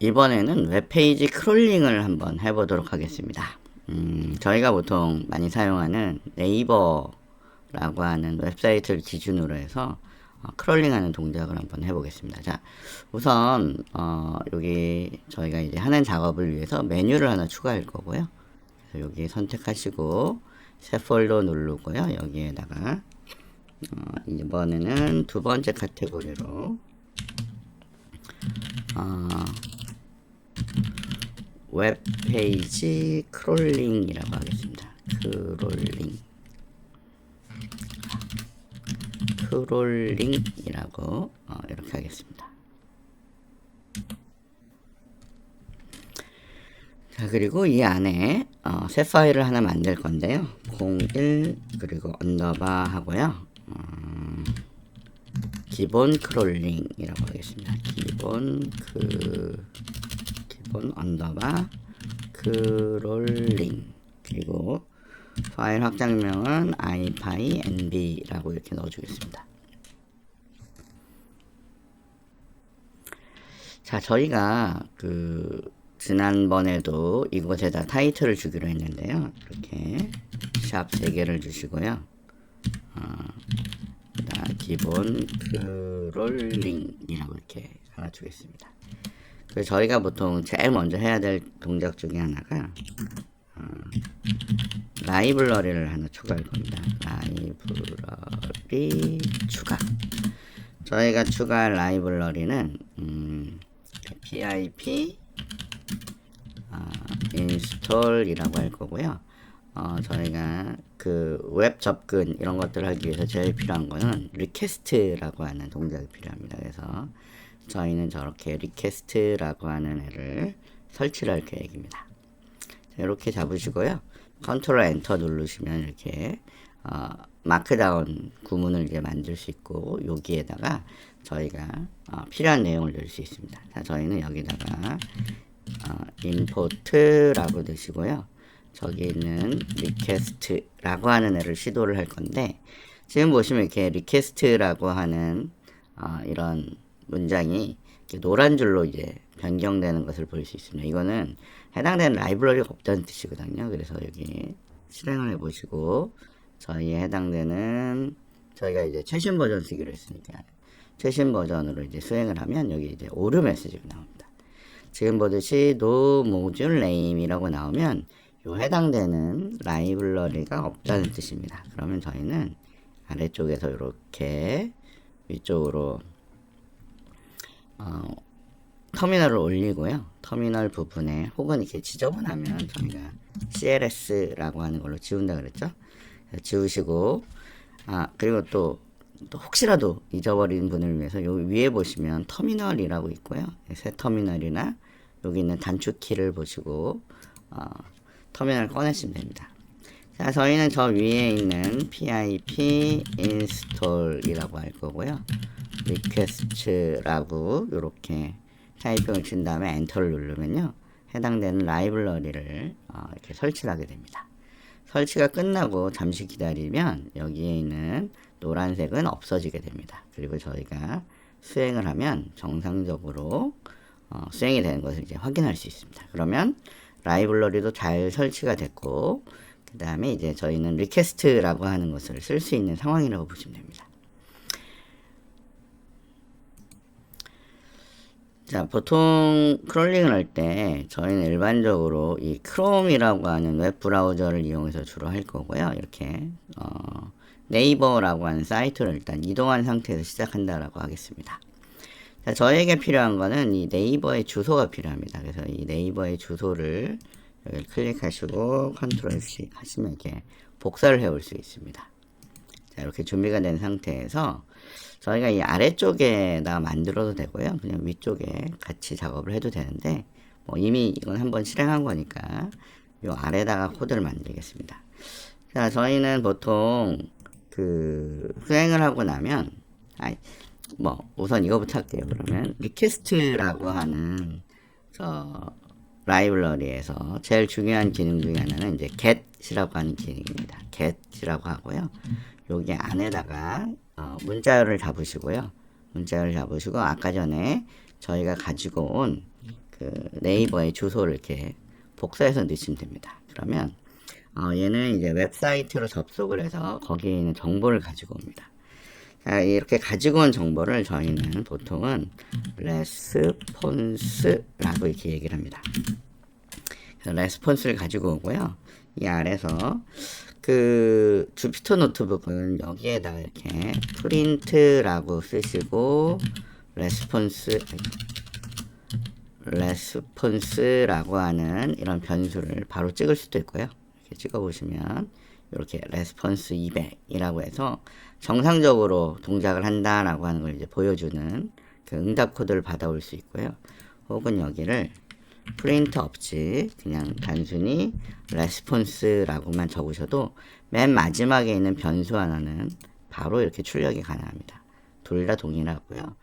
이번에는 웹페이지 크롤링을 한번 해보도록 하겠습니다. 저희가 보통 많이 사용하는 네이버라고 하는 웹사이트를 기준으로 해서 크롤링하는 동작을 한번 해보겠습니다. 자, 우선 여기 저희가 이제 하는 작업을 위해서 메뉴를 하나 추가할 거고요. 그래서 여기 선택하시고 새 폴더 누르고요. 여기에다가 이번에는 두 번째 카테고리로 웹페이지 크롤링이라고 하겠습니다. 크롤링이라고 이렇게 하겠습니다. 자, 그리고 이 안에 새 파일을 하나 만들 건데요. 01 그리고 언더바 하고요. 기본 크롤링이라고 하겠습니다. 기본 언더바 크롤링, 그리고 파일 확장명은 ipynb라고 이렇게 넣어주겠습니다. 자, 저희가 지난번에도 이곳에다 타이틀을 주기로 했는데요. 이렇게 샵 3개를 주시고요. 기본 크롤링이라고 이렇게 하나 주겠습니다. 그래서 저희가 보통 제일 먼저 해야 될 동작 중에 하나가 라이브러리를 하나 추가할 겁니다. 라이브러리 추가. 저희가 추가할 라이브러리는 pip 인스톨이라고 할 거고요. 저희가 웹 접근 이런 것들을 하기 위해서 제일 필요한 거는 리퀘스트라고 하는 동작이 필요합니다. 그래서 저희는 저렇게 리퀘스트라고 하는 애를 설치를 할 계획입니다. 자, 이렇게 잡으시고요. 컨트롤 엔터 누르시면 이렇게 마크다운 구문을 이제 만들 수 있고, 여기에다가 저희가 필요한 내용을 넣을 수 있습니다. 자, 저희는 여기다가 import라고 넣으시고요. 저기 있는 request라고 하는 애를 시도를 할 건데, 지금 보시면 이렇게 request라고 하는 이런 문장이 이렇게 노란 줄로 이제 변경되는 것을 볼 수 있습니다. 이거는 해당되는 라이브러리가 없다는 뜻이거든요. 그래서 여기 실행을 해보시고, 저희에 해당되는, 저희가 이제 최신 버전 쓰기로 했으니까 최신 버전으로 이제 수행을 하면 여기 이제 오류 메시지가 나옵니다. 지금 보듯이 no module name이라고 나오면 요 해당되는 라이브러리가 없다는 뜻입니다. 그러면 저희는 아래쪽에서 이렇게 위쪽으로 터미널을 올리고요. 터미널 부분에 혹은 이렇게 지저분하면 저희가 cls라고 하는 걸로 지운다 그랬죠. 지우시고, 그리고 또 혹시라도 잊어버린 분을 위해서 요 위에 보시면 터미널이라고 있고요. 새 터미널이나 여기 있는 단축키를 보시고 터미널을 꺼내시면 됩니다. 자, 저희는 저 위에 있는 pip install이라고 할 거고요. request라고 이렇게 타이핑을 친 다음에 엔터를 누르면요, 해당되는 라이브러리를 이렇게 설치를 하게 됩니다. 설치가 끝나고 잠시 기다리면 여기에 있는 노란색은 없어지게 됩니다. 그리고 저희가 수행을 하면 정상적으로 수행이 되는 것을 이제 확인할 수 있습니다. 그러면 라이브러리도 잘 설치가 됐고, 그 다음에 이제 저희는 리퀘스트라고 하는 것을 쓸 수 있는 상황이라고 보시면 됩니다. 자, 보통 크롤링을 할 때 저희는 일반적으로 이 크롬이라고 하는 웹 브라우저를 이용해서 주로 할 거고요. 이렇게 네이버라고 하는 사이트를 일단 이동한 상태에서 시작한다라고 하겠습니다. 자, 저에게 필요한 거는 이 네이버의 주소가 필요합니다. 그래서 이 네이버의 주소를 여기 클릭하시고 컨트롤 C 하시면 이렇게 복사를 해올 수 있습니다. 자, 이렇게 준비가 된 상태에서 저희가 이 아래쪽에다 만들어도 되고요. 그냥 위쪽에 같이 작업을 해도 되는데, 이미 이건 한번 실행한 거니까 요 아래다가 코드를 만들겠습니다. 자, 저희는 보통 수행을 하고 나면, 우선 이거부터 할게요. 그러면 리퀘스트라고 하는 라이브러리에서 제일 중요한 기능 중에 하나는 이제 get이라고 하는 기능입니다. get이라고 하고요. 여기 안에다가 문자열을 잡으시고요. 문자열을 잡으시고, 아까 전에 저희가 가지고 온 그 네이버의 주소를 이렇게 복사해서 넣으시면 됩니다. 그러면 얘는 이제 웹사이트로 접속을 해서 거기에 있는 정보를 가지고 옵니다. 자, 이렇게 가지고 온 정보를 저희는 보통은 레스폰스라고 이렇게 얘기를 합니다. 그래서 레스폰스를 가지고 오고요. 이 아래서 그 주피터 노트북은 여기에다가 이렇게 프린트라고 쓰시고 레스폰스라고 하는 이런 변수를 바로 찍을 수도 있고요. 이렇게 찍어보시면 이렇게 레스폰스 200이라고 해서 정상적으로 동작을 한다라고 하는 걸 이제 보여주는 그 응답 코드를 받아올 수 있고요. 혹은 여기를 프린트 없이 그냥 단순히 레스폰스라고만 적으셔도 맨 마지막에 있는 변수 하나는 바로 이렇게 출력이 가능합니다. 둘 다 동일하고요.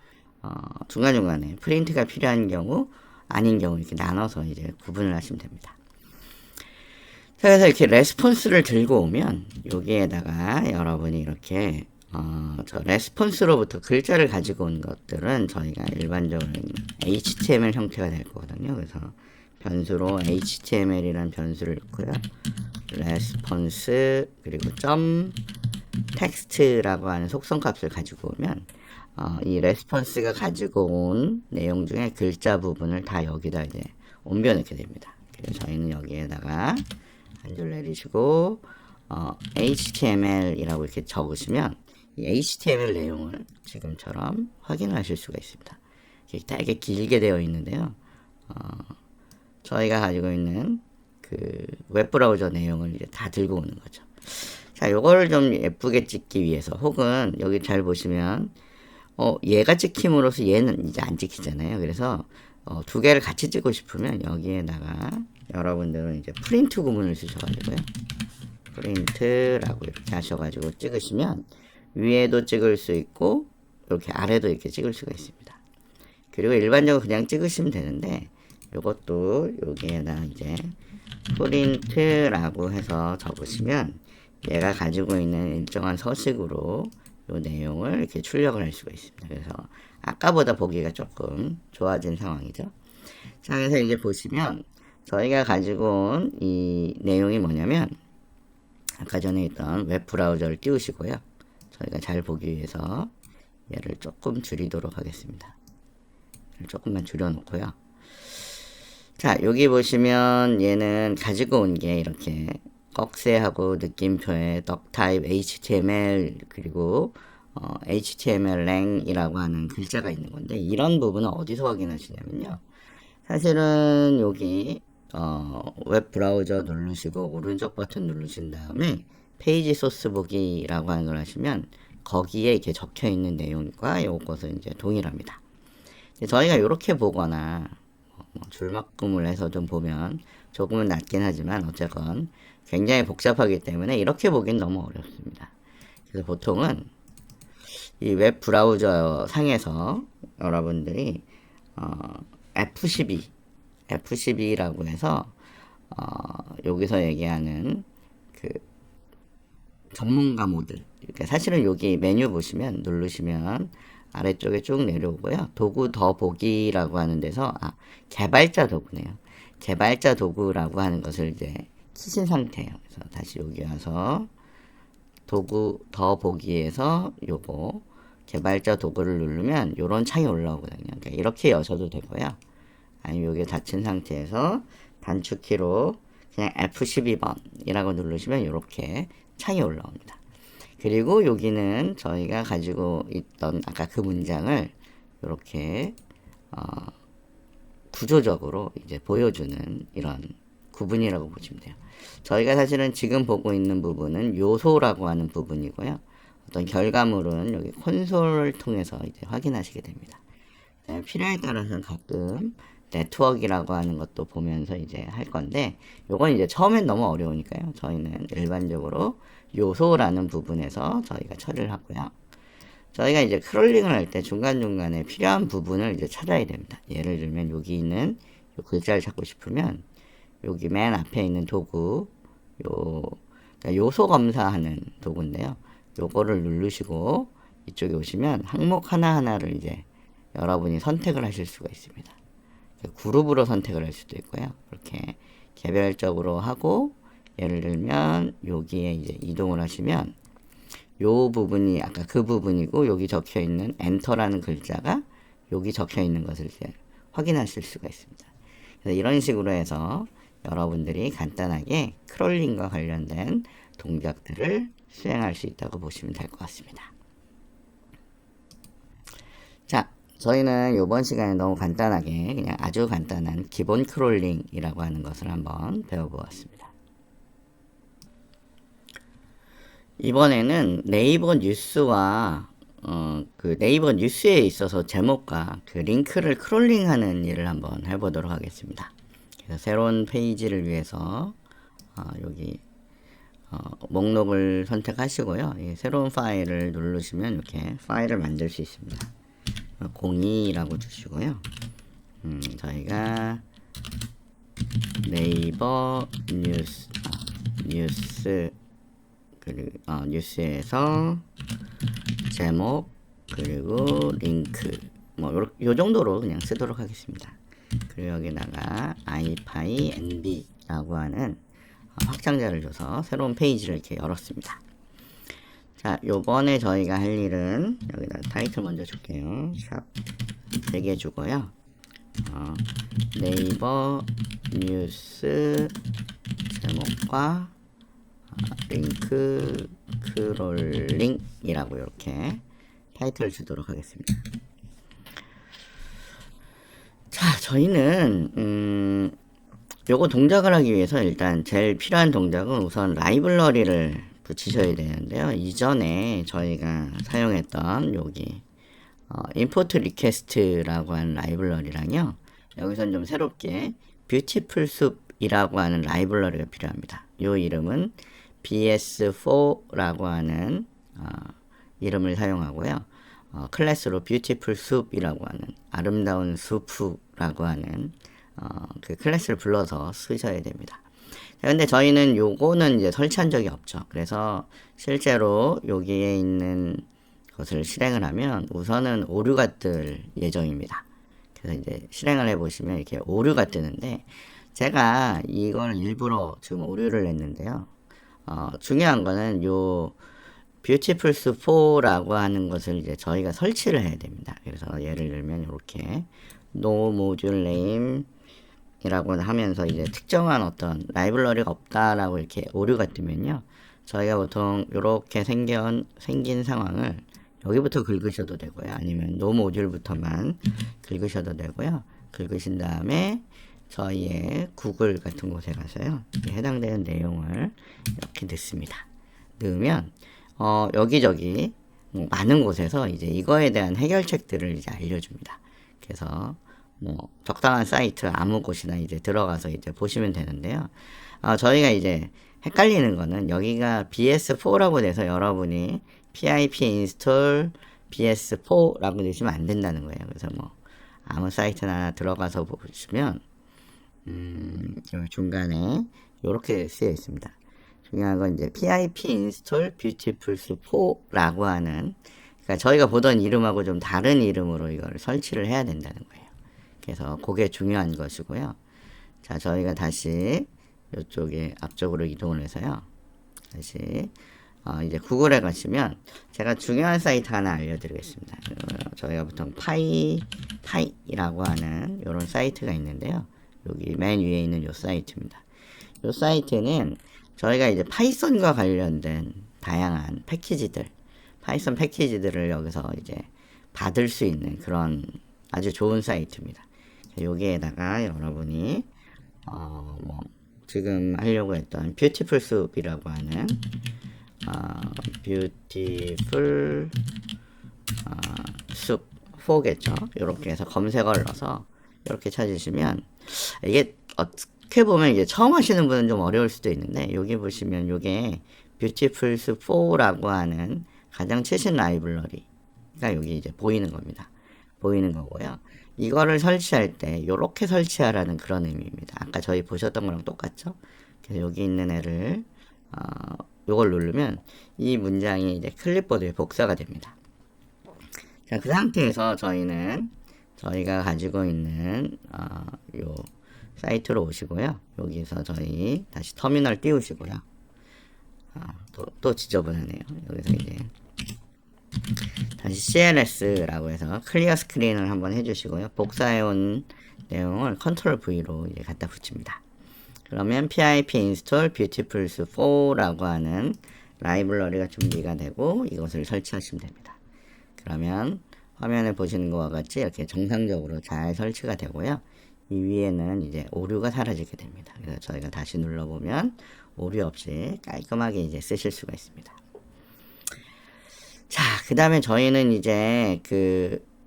중간중간에 프린트가 필요한 경우 아닌 경우 이렇게 나눠서 이제 구분을 하시면 됩니다. 자, 그래서 이렇게 레스폰스를 들고 오면 여기에다가 여러분이 이렇게 저 레스폰스로부터 글자를 가지고 온 것들은 저희가 일반적으로 HTML 형태가 될 거거든요. 그래서 변수로 HTML이라는 변수를 넣고요. 레스폰스 그리고 점 텍스트라고 하는 속성 값을 가지고 오면 이 레스폰스가 가지고 온 내용 중에 글자 부분을 다 여기다 이제 옮겨넣게 됩니다. 그래서 저희는 여기에다가 한 줄 내리시고 HTML이라고 이렇게 적으시면 이 HTML 내용을 지금처럼 확인하실 수가 있습니다. 되게 길게 되어 있는데요. 저희가 가지고 있는 그 웹브라우저 내용을 이제 다 들고 오는 거죠. 자, 요거를 좀 예쁘게 찍기 위해서 혹은 여기 잘 보시면 얘가 찍힘으로써 얘는 이제 안 찍히잖아요. 그래서 두 개를 같이 찍고 싶으면 여기에다가 여러분들은 이제 프린트 구문을 쓰셔가지고요. 프린트라고 이렇게 하셔가지고 찍으시면 위에도 찍을 수 있고 이렇게 아래도 이렇게 찍을 수가 있습니다. 그리고 일반적으로 그냥 찍으시면 되는데 이것도 여기에다 이제 프린트라고 해서 적으시면 얘가 가지고 있는 일정한 서식으로 이 내용을 이렇게 출력을 할 수가 있습니다. 그래서 아까보다 보기가 조금 좋아진 상황이죠. 자, 그래서 이제 보시면 저희가 가지고 온 이 내용이 뭐냐면 아까 전에 있던 웹 브라우저를 띄우시고요. 저희가 잘 보기 위해서 얘를 조금 줄이도록 하겠습니다. 조금만 줄여놓고요. 자, 여기 보시면 얘는 가지고 온 게 이렇게 꺽쇠하고 느낌표에 덕타입 HTML 그리고 HTML랭이라고 하는 글자가 있는 건데 이런 부분은 어디서 확인하시냐면요. 사실은 여기 웹 브라우저 누르시고 오른쪽 버튼 누르신 다음에 페이지 소스 보기라고 하는 걸 하시면 거기에 이렇게 적혀 있는 내용과 이것은 이제 동일합니다. 저희가 이렇게 보거나 줄막음을 해서 좀 보면 조금은 낫긴 하지만 어쨌건 굉장히 복잡하기 때문에 이렇게 보기는 너무 어렵습니다. 그래서 보통은 이 웹 브라우저 상에서 여러분들이 F12라고 해서 여기서 얘기하는 그 전문가 모드. 그러니까 사실은 여기 메뉴 보시면 누르시면 아래쪽에 쭉 내려오고요. 도구 더 보기라고 하는 데서 개발자 도구네요. 개발자 도구라고 하는 것을 이제 키신 상태예요. 그래서 다시 여기 와서 도구 더 보기에서 요거 개발자 도구를 누르면 요런 창이 올라오거든요. 그러니까 이렇게 여셔도 되고요. 아니면 여기 닫힌 상태에서 단축키로 그냥 F12번이라고 누르시면 이렇게 창이 올라옵니다. 그리고 여기는 저희가 가지고 있던 아까 그 문장을 이렇게 구조적으로 이제 보여주는 이런 구분이라고 보시면 돼요. 저희가 사실은 지금 보고 있는 부분은 요소라고 하는 부분이고요. 어떤 결과물은 여기 콘솔을 통해서 이제 확인하시게 됩니다. 필요에 따라서는 가끔 네트워크라고 하는 것도 보면서 이제 할 건데 요건 이제 처음엔 너무 어려우니까요. 저희는 일반적으로 요소라는 부분에서 저희가 처리를 하고요. 저희가 이제 크롤링을 할 때 중간중간에 필요한 부분을 이제 찾아야 됩니다. 예를 들면 여기 있는 요 글자를 찾고 싶으면 여기 맨 앞에 있는 도구 그러니까 요소 검사하는 도구인데요. 요거를 누르시고 이쪽에 오시면 항목 하나하나를 이제 여러분이 선택을 하실 수가 있습니다. 그룹으로 선택을 할 수도 있고요. 이렇게 개별적으로 하고, 예를 들면 여기에 이제 이동을 하시면 요 부분이 아까 그 부분이고, 여기 적혀 있는 엔터라는 글자가 여기 적혀 있는 것을 이제 확인하실 수가 있습니다. 그래서 이런 식으로 해서 여러분들이 간단하게 크롤링과 관련된 동작들을 수행할 수 있다고 보시면 될 것 같습니다. 자, 저희는 이번 시간에 너무 간단하게 그냥 아주 간단한 기본 크롤링이라고 하는 것을 한번 배워보았습니다. 이번에는 네이버 뉴스와 그 네이버 뉴스에 있어서 제목과 그 링크를 크롤링하는 일을 한번 해보도록 하겠습니다. 그래서 새로운 페이지를 위해서 여기 목록을 선택하시고요. 이 새로운 파일을 누르시면 이렇게 파일을 만들 수 있습니다. 02라고 주시고요. 저희가 네이버 뉴스 그리고 뉴스에서 제목 그리고 링크 뭐 요 정도로 그냥 쓰도록 하겠습니다. 그리고 여기다가 ipynb라고 하는 확장자를 줘서 새로운 페이지를 이렇게 열었습니다. 자, 요번에 저희가 할 일은 여기다 타이틀 먼저 줄게요. 샵 3개 주고요. 네이버 뉴스 제목과 링크 크롤링이라고 이렇게 타이틀을 주도록 하겠습니다. 자, 저희는 요거 동작을 하기 위해서 일단 제일 필요한 동작은 우선 라이블러리를 붙이셔야 되는데요. 이전에 저희가 사용했던 여기 import request라고 하는 라이블러리랑요. 여기선 좀 새롭게 beautiful soup이라고 하는 라이블러리가 필요합니다. 요 이름은 bs4라고 하는 이름을 사용하고요. 클래스로 beautiful soup이라고 하는 아름다운 수프라고 하는 그 클래스를 불러서 쓰셔야 됩니다. 근데 저희는 요거는 이제 설치한 적이 없죠. 그래서 실제로 여기에 있는 것을 실행을 하면 우선은 오류가 뜰 예정입니다. 그래서 이제 실행을 해보시면 이렇게 오류가 뜨는데 제가 이걸 일부러 지금 오류를 냈는데요. 중요한 거는 요 beautiful 4라고 하는 것을 이제 저희가 설치를 해야 됩니다. 그래서 예를 들면 이렇게 no module name 이라고 하면서 이제 특정한 어떤 라이블러리가 없다라고 이렇게 오류가 뜨면요. 저희가 보통 이렇게 생긴 상황을 여기부터 긁으셔도 되고요. 아니면 no module부터만 긁으셔도 되고요. 긁으신 다음에 저희의 구글 같은 곳에 가서요. 해당되는 내용을 이렇게 넣습니다. 넣으면 여기저기 많은 곳에서 이제 이거에 대한 해결책들을 이제 알려줍니다. 그래서 뭐 적당한 사이트 아무 곳이나 이제 들어가서 이제 보시면 되는데요. 저희가 이제 헷갈리는 거는 여기가 bs4라고 돼서 여러분이 pip install bs4라고 넣으시면 안 된다는 거예요. 그래서 뭐 아무 사이트나 들어가서 보시면 여기 중간에 이렇게 쓰여 있습니다. 중요한 건 이제 pip install beautiful4라고 하는, 그러니까 저희가 보던 이름하고 좀 다른 이름으로 이걸 설치를 해야 된다는 거예요. 그래서 그게 중요한 것이고요. 자, 저희가 다시 이쪽에 앞쪽으로 이동을 해서요. 다시 이제 구글에 가시면 제가 중요한 사이트 하나 알려드리겠습니다. 저희가 보통 파이라고 하는 이런 사이트가 있는데요. 여기 맨 위에 있는 이 사이트입니다. 이 사이트는 저희가 이제 파이썬과 관련된 다양한 패키지들, 파이썬 패키지들을 여기서 이제 받을 수 있는 그런 아주 좋은 사이트입니다. 여기에다가 여러분이 뭐 지금 하려고 했던 beautiful soup이라고 하는 beautiful soup 4겠죠. 이렇게 해서 검색어를 넣어서 이렇게 찾으시면, 이게 어떻게 보면 이게 처음 하시는 분은 좀 어려울 수도 있는데, 여기 보시면 이게 beautiful soup 4라고 하는 가장 최신 라이블러리가 여기 이제 보이는 겁니다. 보이는 거고요. 이거를 설치할 때 이렇게 설치하라는 그런 의미입니다. 아까 저희 보셨던 거랑 똑같죠? 그래서 여기 있는 애를 요걸 누르면 이 문장이 이제 클립보드에 복사가 됩니다. 자, 그 상태에서 저희는 저희가 가지고 있는 요 사이트로 오시고요. 여기서 저희 다시 터미널 띄우시고요. 또 지저분하네요. 여기서 이제 다시 CLS라고 해서 클리어 스크린을 한번 해주시고요. 복사해온 내용을 컨트롤 V로 이제 갖다 붙입니다. 그러면 pip install beautiful 4라고 하는 라이브러리가 준비가 되고 이것을 설치하시면 됩니다. 그러면 화면에 보시는 것과 같이 이렇게 정상적으로 잘 설치가 되고요. 이 위에는 이제 오류가 사라지게 됩니다. 그래서 저희가 다시 눌러보면 오류 없이 깔끔하게 이제 쓰실 수가 있습니다. 자, 그 다음에 저희는 이제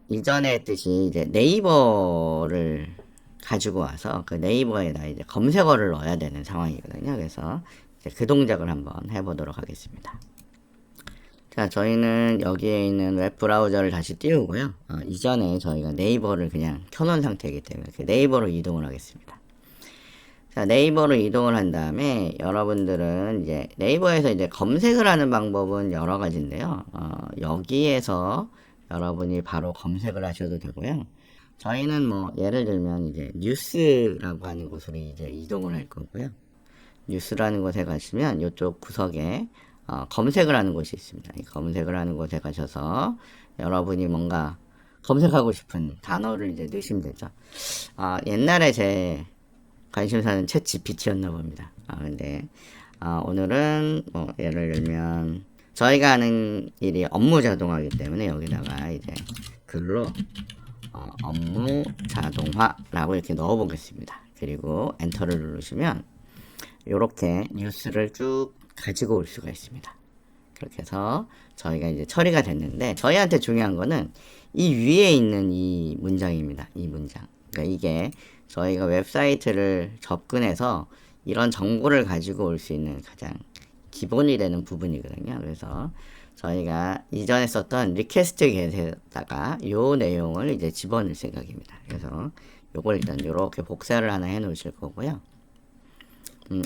이전에 했듯이 이제 네이버를 가지고 와서 그 네이버에다 이제 검색어를 넣어야 되는 상황이거든요. 그래서 이제 그 동작을 한번 해보도록 하겠습니다. 자, 저희는 여기에 있는 웹 브라우저를 다시 띄우고요. 이전에 저희가 네이버를 그냥 켜놓은 상태이기 때문에 그 네이버로 이동을 하겠습니다. 자, 네이버로 이동을 한 다음에 여러분들은 이제 네이버에서 이제 검색을 하는 방법은 여러 가지인데요. 여기에서 여러분이 바로 검색을 하셔도 되고요. 저희는 뭐 예를 들면 이제 뉴스라고 하는 곳으로 이제 이동을 할 거고요. 뉴스라는 곳에 가시면 이쪽 구석에 검색을 하는 곳이 있습니다. 이 검색을 하는 곳에 가셔서 여러분이 뭔가 검색하고 싶은 단어를 이제 넣으시면 되죠. 옛날에 제 관심사는 챗 GPT였나 봅니다. 근데 오늘은 뭐 예를 들면 저희가 하는 일이 업무 자동화이기 때문에 여기다가 이제 글로 업무 자동화라고 이렇게 넣어 보겠습니다. 그리고 엔터를 누르시면 이렇게 뉴스를 쭉 가지고 올 수가 있습니다. 그렇게 해서 저희가 이제 처리가 됐는데 저희한테 중요한 거는 이 위에 있는 이 문장입니다. 이 문장. 그러니까 이게 저희가 웹사이트를 접근해서 이런 정보를 가지고 올 수 있는 가장 기본이 되는 부분이거든요. 그래서 저희가 이전에 썼던 리퀘스트 겟에다가 요 내용을 이제 집어넣을 생각입니다. 그래서 요걸 일단 이렇게 복사를 하나 해 놓으실 거고요.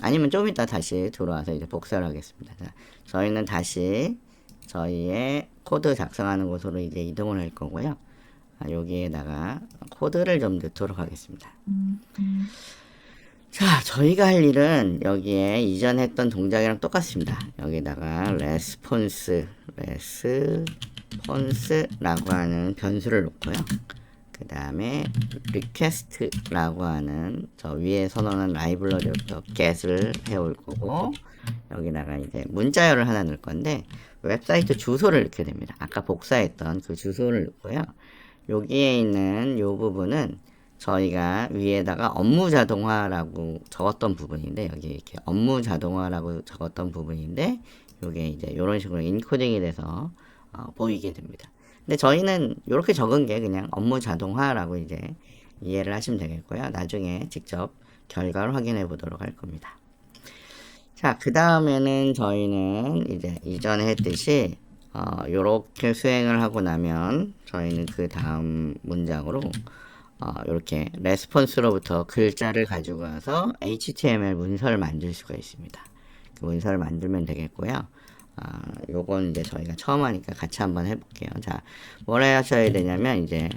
아니면 좀 이따 다시 들어와서 이제 복사를 하겠습니다. 자, 저희는 다시 저희의 코드 작성하는 곳으로 이제 이동을 할 거고요. 여기에다가 코드를 좀 넣도록 하겠습니다. 자, 저희가 할 일은 여기에 이전 했던 동작이랑 똑같습니다. 여기다가 response라고 하는 변수를 놓고요. 그 다음에 request라고 하는 저 위에 선언한 라이브러리부터 get을 해올 거고 여기다가 이제 문자열을 하나 넣을 건데 웹사이트 주소를 넣게 됩니다. 아까 복사했던 그 주소를 넣고요. 여기에 있는 이 부분은 저희가 위에다가 업무 자동화라고 적었던 부분인데 여기 이렇게 업무 자동화라고 적었던 부분인데 이게 이제 이런 식으로 인코딩이 돼서 보이게 됩니다. 근데 저희는 이렇게 적은 게 그냥 업무 자동화라고 이제 이해를 하시면 되겠고요. 나중에 직접 결과를 확인해 보도록 할 겁니다. 자, 그 다음에는 저희는 이제 이전에 했듯이 요렇게 수행을 하고 나면 저희는 그 다음 문장으로 이렇게 레스폰스로부터 글자를 가지고 와서 HTML 문서를 만들 수가 있습니다. 그 문서를 만들면 되겠고요. 요건 이제 저희가 처음 하니까 같이 한번 해볼게요. 자, 뭘 하셔야 되냐면 이제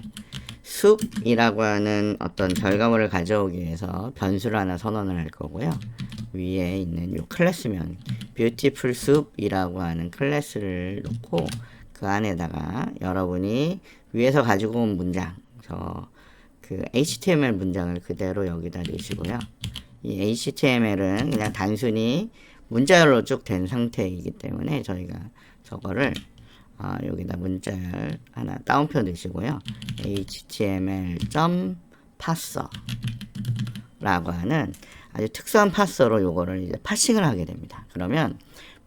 숲이라고 하는 어떤 결과물을 가져오기 위해서 변수를 하나 선언을 할 거고요. 위에 있는 요 클래스명 beautiful soup이라고 하는 클래스를 놓고 그 안에다가 여러분이 위에서 가지고 온 문장 그 HTML 문장을 그대로 여기다 넣으시고요. 이 HTML은 그냥 단순히 문자열로 쭉 된 상태이기 때문에 저희가 저거를 여기다 문자열 하나 다운표 넣으시고요. html.parser 라고 하는 아주 특수한 파서로 요거를 이제 파싱을 하게 됩니다. 그러면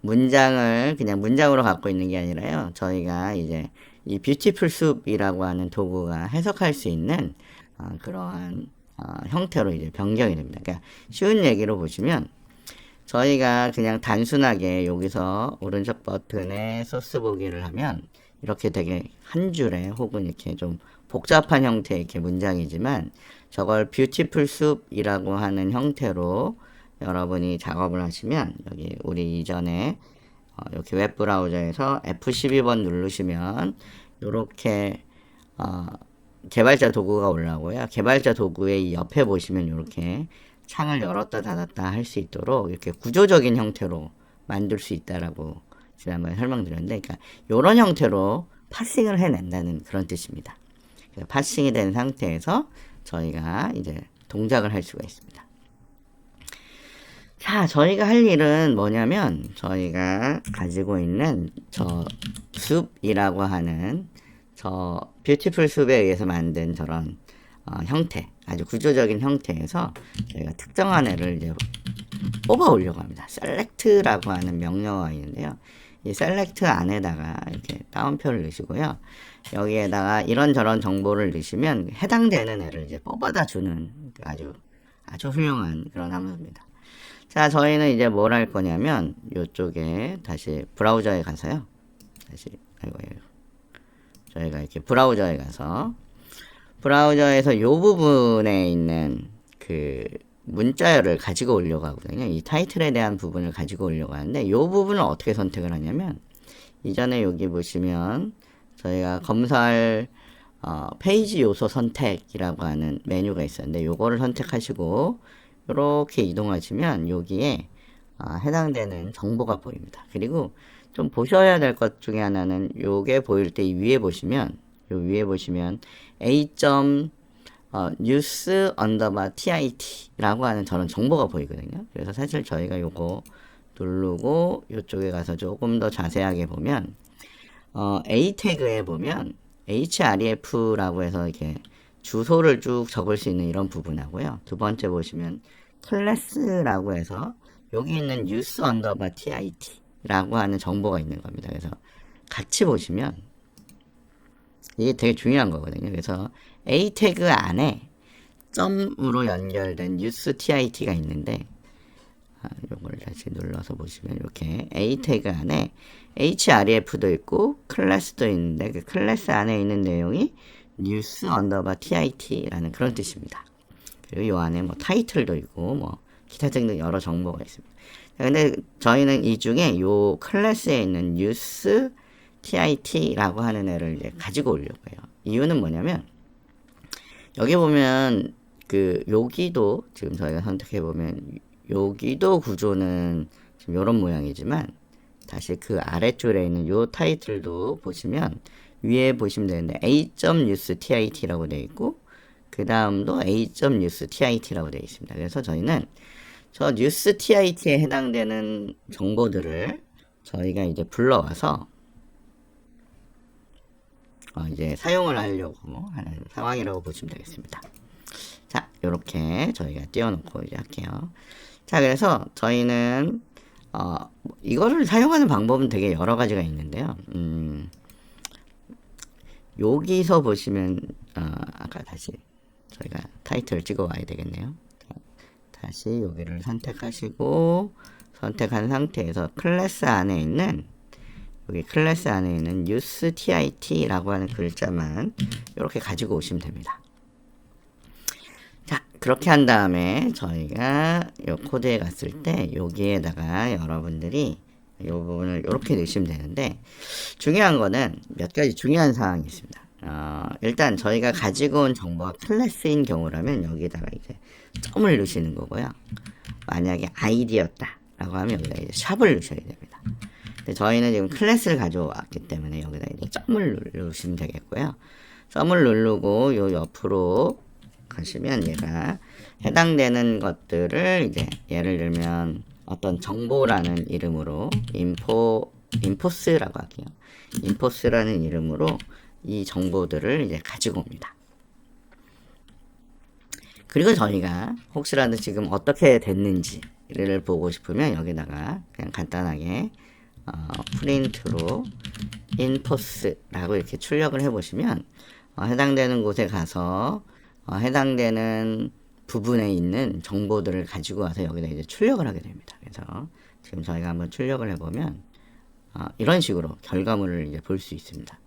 문장을 그냥 문장으로 갖고 있는 게 아니라요. 저희가 이제 이 beautiful soup이라고 하는 도구가 해석할 수 있는 그러한 형태로 이제 변경이 됩니다. 그러니까 쉬운 얘기로 보시면 저희가 그냥 단순하게 여기서 오른쪽 버튼에 소스 보기를 하면 이렇게 되게 한 줄에 혹은 이렇게 좀 복잡한 형태의 이렇게 문장이지만 저걸 beautiful soup이라고 하는 형태로 여러분이 작업을 하시면 여기 우리 이전에 이렇게 웹 브라우저에서 F12번 누르시면 이렇게 개발자 도구가 올라오고요. 개발자 도구의 이 옆에 보시면 이렇게 창을 열었다 닫았다 할 수 있도록 이렇게 구조적인 형태로 만들 수 있다라고 지난번에 설명드렸는데, 그러니까 이런 형태로 파싱을 해낸다는 그런 뜻입니다. 파싱이 된 상태에서 저희가 이제 동작을 할 수가 있습니다. 자, 저희가 할 일은 뭐냐면, 저희가 가지고 있는 저 숲이라고 하는 저 뷰티풀 숲에 의해서 만든 저런 형태, 아주 구조적인 형태에서 저희가 특정한 애를 이제 뽑아 오려고 합니다. select라고 하는 명령어가 있는데요. 이 select 안에다가 이렇게 따옴표를 넣으시고요. 여기에다가 이런저런 정보를 넣으시면 해당되는 애를 이제 뽑아다 주는 아주 훌륭한 그런 함수입니다. 자, 저희는 이제 뭘 할 거냐면, 요쪽에 다시 브라우저에 가서요. 저희가 이렇게 브라우저에 가서, 브라우저에서 요 부분에 있는 그 문자열을 가지고 오려고 하거든요. 이 타이틀에 대한 부분을 가지고 오려고 하는데, 요 부분을 어떻게 선택을 하냐면, 이전에 여기 보시면, 저희가 검사할 페이지 요소 선택이라고 하는 메뉴가 있었는데, 요거를 선택하시고 이렇게 이동하시면 여기에 해당되는 정보가 보입니다. 그리고 좀 보셔야 될 것 중에 하나는 요게 보일 때 이 위에 보시면 a.news_tit 라고 하는 저런 정보가 보이거든요. 그래서 사실 저희가 요거 누르고 요쪽에 가서 조금 더 자세하게 보면 A 태그에 보면 href라고 해서 이렇게 주소를 쭉 적을 수 있는 이런 부분하고요. 두 번째 보시면 클래스라고 해서 여기 있는 use_tit 라고 하는 정보가 있는 겁니다. 그래서 같이 보시면 이게 되게 중요한 거거든요. 그래서 A 태그 안에 점으로 연결된 useTit가 있는데, 요걸 다시 눌러서 보시면 이렇게 A 태그 안에 href도 있고 클래스도 있는데, 그 클래스 안에 있는 내용이 news_tit라는 그런 뜻입니다. 그리고 요 안에 뭐 타이틀도 있고 뭐 기타 등등 여러 정보가 있습니다. 근데 저희는 이 중에 요 클래스에 있는 useTit라고 하는 애를 이제 가지고 오려고 해요. 이유는 뭐냐면, 여기 보면 여기도 지금 저희가 선택해 보면 여기도 구조는 지금 이런 모양이지만, 다시 그 아래쪽에 있는 요 타이틀도 보시면 위에 보시면 되는데 a.useTit라고 되어 있고, 그 다음도 a.useTit라고 되어 있습니다. 그래서 저희는 저 useTit에 해당되는 정보들을 저희가 이제 불러와서 이제 사용을 하려고 하는 상황이라고 보시면 되겠습니다. 자, 요렇게 저희가 띄워놓고 이제 할게요. 자, 그래서 저희는 이거를 사용하는 방법은 되게 여러 가지가 있는데요. 여기서 보시면 아까 다시 저희가 타이틀을 찍어 와야 되겠네요. 다시 여기를 선택하시고, 선택한 상태에서 클래스 안에 있는 여기 클래스 안에 있는 useTit라고 하는 글자만 이렇게 가지고 오시면 됩니다. 자, 그렇게 한 다음에 저희가 이 코드에 갔을 때 여기에다가 여러분들이 이 부분을 이렇게 넣으시면 되는데, 중요한 거는 몇 가지 중요한 사항이 있습니다. 일단 저희가 가지고 온 정보가 클래스인 경우라면 여기다가 이제 점을 넣으시는 거고요. 만약에 id였다 라고 하면 여기다 이제 샵을 넣으셔야 됩니다. 근데 저희는 지금 클래스를 가져왔기 때문에 여기다 이제 점을 누르시면 되겠고요. 점을 누르고 요 옆으로 가시면 얘가 해당되는 것들을 이제 예를 들면 어떤 정보라는 이름으로 인포스라고 할게요. 인포스라는 이름으로 이 정보들을 이제 가지고 옵니다. 그리고 저희가 혹시라도 지금 어떻게 됐는지를 보고 싶으면 여기다가 그냥 간단하게 프린트로 인포스라고 이렇게 출력을 해보시면 해당되는 곳에 가서 해당되는 부분에 있는 정보들을 가지고 와서 여기다 이제 출력을 하게 됩니다. 그래서 지금 저희가 한번 출력을 해보면 이런 식으로 결과물을 이제 볼 수 있습니다.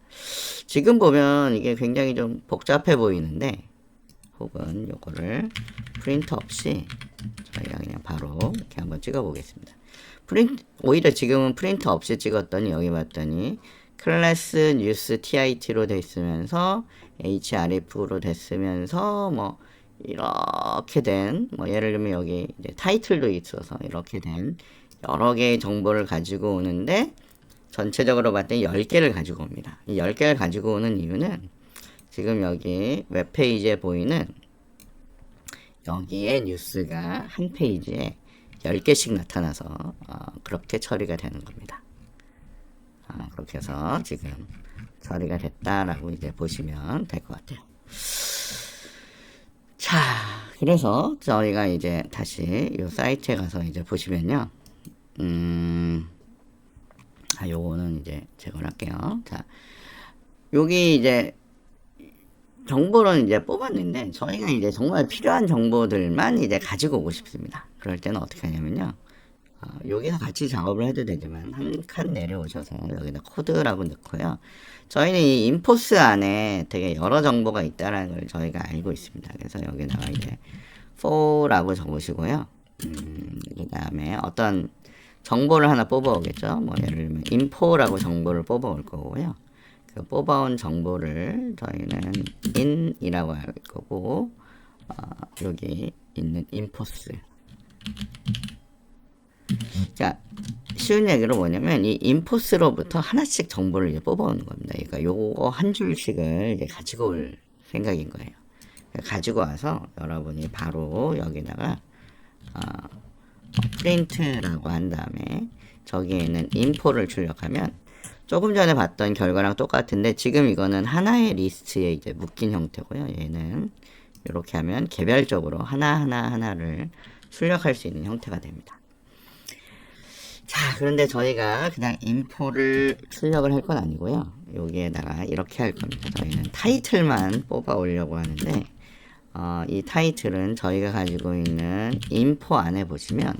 지금 보면 이게 굉장히 좀 복잡해 보이는데, 혹은 요거를 프린트 없이 저희가 그냥 바로 이렇게 한번 찍어 보겠습니다. 오히려 지금은 프린트 없이 찍었더니 여기 봤더니 클래스 뉴스 TIT로 됐으면서 href로 됐으면서 뭐 이렇게 된 뭐 예를 들면 여기 이제 타이틀도 있어서 이렇게 된 여러 개의 정보를 가지고 오는데 전체적으로 봤을 때 10개를 가지고 옵니다. 이 10개를 가지고 오는 이유는 지금 여기 웹페이지에 보이는 여기에 뉴스가 한 페이지에 10개씩 나타나서 그렇게 처리가 되는 겁니다. 그렇게 해서 지금 처리가 됐다라고 이제 보시면 될 것 같아요. 자, 그래서 저희가 이제 다시 이 사이트에 가서 이제 보시면요. 요거는 이제 제거를 할게요. 자, 여기 이제 정보를 이제 뽑았는데 저희가 이제 정말 필요한 정보들만 이제 가지고 오고 싶습니다. 그럴 때는 어떻게 하냐면요. 여기서 같이 작업을 해도 되지만 한 칸 내려오셔서 여기다 코드라고 넣고요. 저희는 이 인포스 안에 되게 여러 정보가 있다는 걸 저희가 알고 있습니다. 그래서 여기다가 이제 for라고 적으시고요. 그 다음에 어떤 정보를 하나 뽑아오겠죠. 뭐 예를 들면 info라고 정보를 뽑아올 거고요. 그 뽑아온 정보를 저희는 in이라고 할 거고 여기 있는 인포스. 자, 쉬운 얘기로 뭐냐면 이 인포스로부터 하나씩 정보를 이제 뽑아오는 겁니다. 그러니까 요거 한 줄씩을 이제 가지고 올 생각인 거예요. 가지고 와서 여러분이 바로 여기다가 프린트라고 한 다음에 저기에는 인포를 출력하면 조금 전에 봤던 결과랑 똑같은데 지금 이거는 하나의 리스트에 이제 묶인 형태고요. 얘는 이렇게 하면 개별적으로 하나를 출력할 수 있는 형태가 됩니다. 자, 그런데 저희가 그냥 인포를 출력을 할 건 아니고요. 여기에다가 이렇게 할 겁니다. 저희는 타이틀만 뽑아 오려고 하는데 이 타이틀은 저희가 가지고 있는 인포 안에 보시면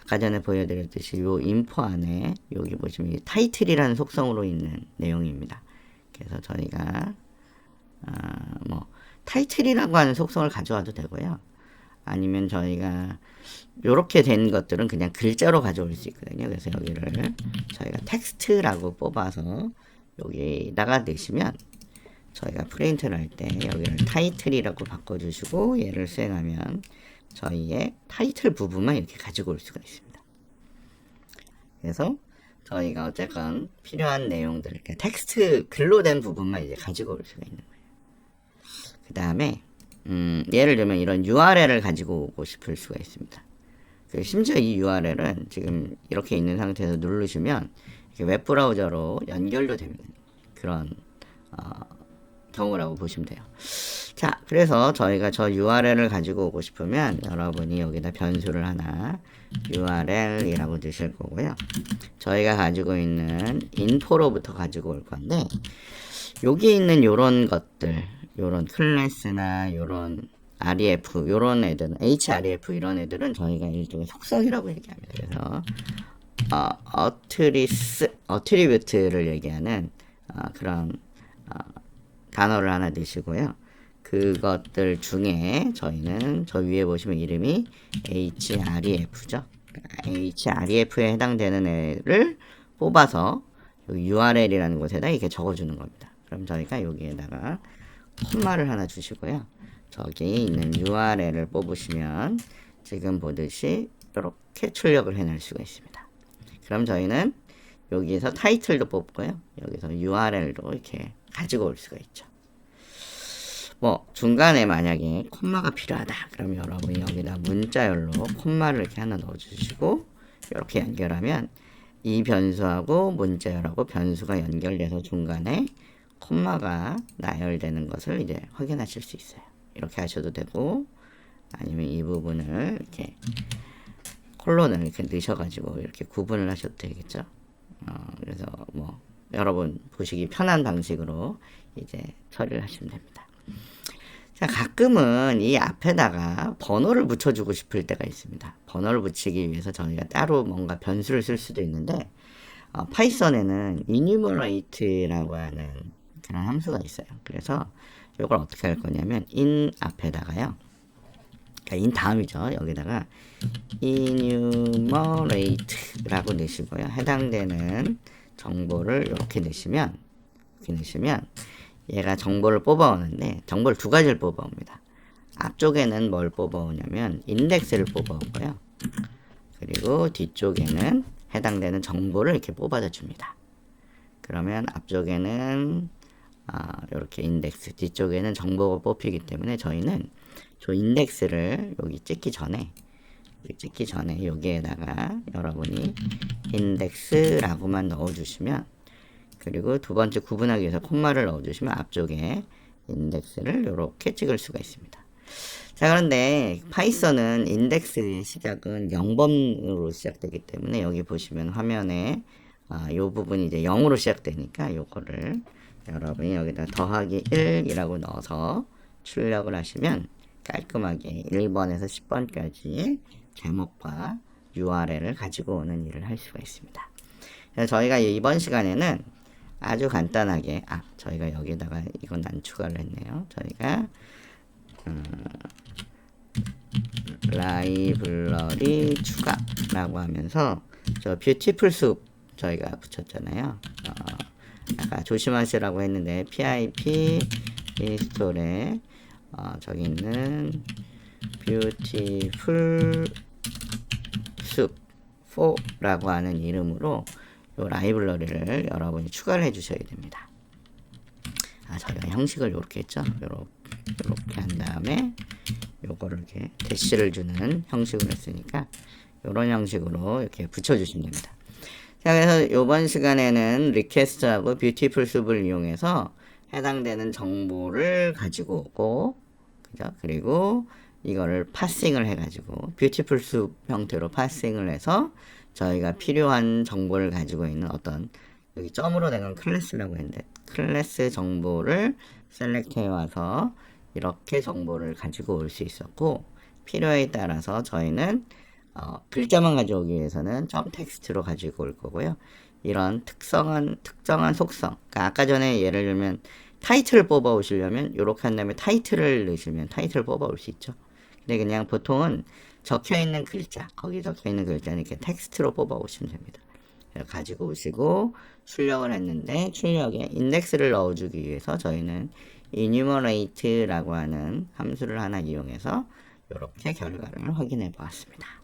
아까 전에 보여드렸듯이 요 인포 안에 여기 보시면 이 타이틀이라는 속성으로 있는 내용입니다. 그래서 저희가 뭐 타이틀이라고 하는 속성을 가져와도 되고요. 아니면 저희가 요렇게 된 것들은 그냥 글자로 가져올 수 있거든요. 그래서 여기를 저희가 텍스트라고 뽑아서 여기다가 넣으시면 저희가 프린트를 할 때 여기를 타이틀이라고 바꿔주시고 얘를 수행하면 저희의 타이틀 부분만 이렇게 가지고 올 수가 있습니다. 그래서 저희가 어쨌건 필요한 내용들, 이렇게 텍스트 글로 된 부분만 이제 가지고 올 수가 있는 거예요. 그 다음에 예를 들면 이런 URL을 가지고 오고 싶을 수가 있습니다. 심지어 이 URL은 지금 이렇게 있는 상태에서 누르시면 웹브라우저로 연결도 되는 그런 경우라고 보시면 돼요. 자, 그래서 저희가 저 URL을 가지고 오고 싶으면 여러분이 여기다 변수를 하나 URL이라고 넣으실 거고요. 저희가 가지고 있는 info로부터 가지고 올 건데 여기 있는 요런 것들, 요런 클래스나 요런 ref, 요런 애들은 href 이런 애들은 저희가 일종의 속성이라고 얘기합니다. 그래서 attribute를 얘기하는 그런 단어를 하나 넣으시고요. 그것들 중에 저희는 저 위에 보시면 이름이 href죠. href에 해당되는 애를 뽑아서 여기 URL이라는 곳에다 이렇게 적어주는 겁니다. 그럼 저희가 여기에다가 콤마를 하나 주시고요. 저기 있는 URL을 뽑으시면 지금 보듯이 이렇게 출력을 해낼 수가 있습니다. 그럼 저희는 여기에서 타이틀도 뽑고요. 여기서 URL도 이렇게 가지고 올 수가 있죠. 뭐 중간에 만약에 콤마가 필요하다 그러면 여러분이 여기다 문자열로 콤마를 이렇게 하나 넣어주시고 이렇게 연결하면 이 변수하고 문자열하고 변수가 연결돼서 중간에 콤마가 나열되는 것을 이제 확인하실 수 있어요. 이렇게 하셔도 되고 아니면 이 부분을 이렇게 콜론을 이렇게 넣으셔가지고 이렇게 구분을 하셔도 되겠죠. 그래서 뭐 여러분 보시기 편한 방식으로 이제 처리를 하시면 됩니다. 자, 가끔은 이 앞에다가 번호를 붙여주고 싶을 때가 있습니다. 번호를 붙이기 위해서 저희가 따로 뭔가 변수를 쓸 수도 있는데 파이썬에는 enumerate라고 하는 그런 함수가 있어요. 그래서 이걸 어떻게 할 거냐면 in 앞에다가요. 그러니까 in 다음이죠. 여기다가 enumerate라고 넣으시고요. 해당되는 정보를 이렇게 넣으시면 얘가 정보를 뽑아오는데 정보를 두 가지를 뽑아옵니다. 앞쪽에는 뭘 뽑아오냐면 인덱스를 뽑아오고요. 그리고 뒤쪽에는 해당되는 정보를 이렇게 뽑아다 줍니다. 그러면 앞쪽에는 이렇게 인덱스, 뒤쪽에는 정보가 뽑히기 때문에 저희는 저 인덱스를 여기 찍기 전에 여기에다가 여러분이 인덱스라고만 넣어주시면, 그리고 두 번째 구분하기 위해서 콤마를 넣어주시면 앞쪽에 인덱스를 이렇게 찍을 수가 있습니다. 자, 그런데 파이썬은 인덱스의 시작은 0번으로 시작되기 때문에 여기 보시면 화면에 이 부분이 이제 0으로 시작되니까 요거를 여러분이 여기다 더하기 1이라고 넣어서 출력을 하시면 깔끔하게 1번에서 10번까지 제목과 URL을 가지고 오는 일을 할 수가 있습니다. 그래서 저희가 이번 시간에는 아주 간단하게 저희가 여기다가 이건 안 추가를 했네요. 저희가 라이브러리 추가라고 하면서 저 뷰티풀 숲 저희가 붙였잖아요. 아까 조심하시라고 했는데 pip 인스톨에 저기 있는 뷰티풀 숲 4라고 하는 이름으로 요 라이브러리를 여러분이 추가를 해 주셔야 됩니다. 저희가 형식을 이렇게 했죠. 요렇게 한 다음에 요거를 이렇게 대시를 주는 형식으로 했으니까 요런 형식으로 이렇게 붙여주시면 됩니다. 자, 그래서 요번 시간에는 리퀘스트하고 뷰티풀 숲을 이용해서 해당되는 정보를 가지고 오고, 그죠? 그리고 이거를 파싱을 해가지고 뷰티풀 숲 형태로 파싱을 해서 저희가 필요한 정보를 가지고 있는 어떤, 여기 점으로 된 건 클래스라고 했는데 클래스 정보를 셀렉트해 와서 이렇게 정보를 가지고 올 수 있었고, 필요에 따라서 저희는 글자만 가져오기 위해서는 점 텍스트로 가지고 올 거고요. 이런 특정한 속성, 그러니까 아까 전에 예를 들면 타이틀을 뽑아 오시려면 이렇게 한 다음에 타이틀을 넣으시면 타이틀을 뽑아 올 수 있죠. 근데 그냥 보통은 적혀있는 글자, 거기 적혀있는 글자는 이렇게 텍스트로 뽑아 오시면 됩니다. 가지고 오시고 출력을 했는데, 출력에 인덱스를 넣어주기 위해서 저희는 enumerate라고 하는 함수를 하나 이용해서 이렇게 결과를 확인해 보았습니다.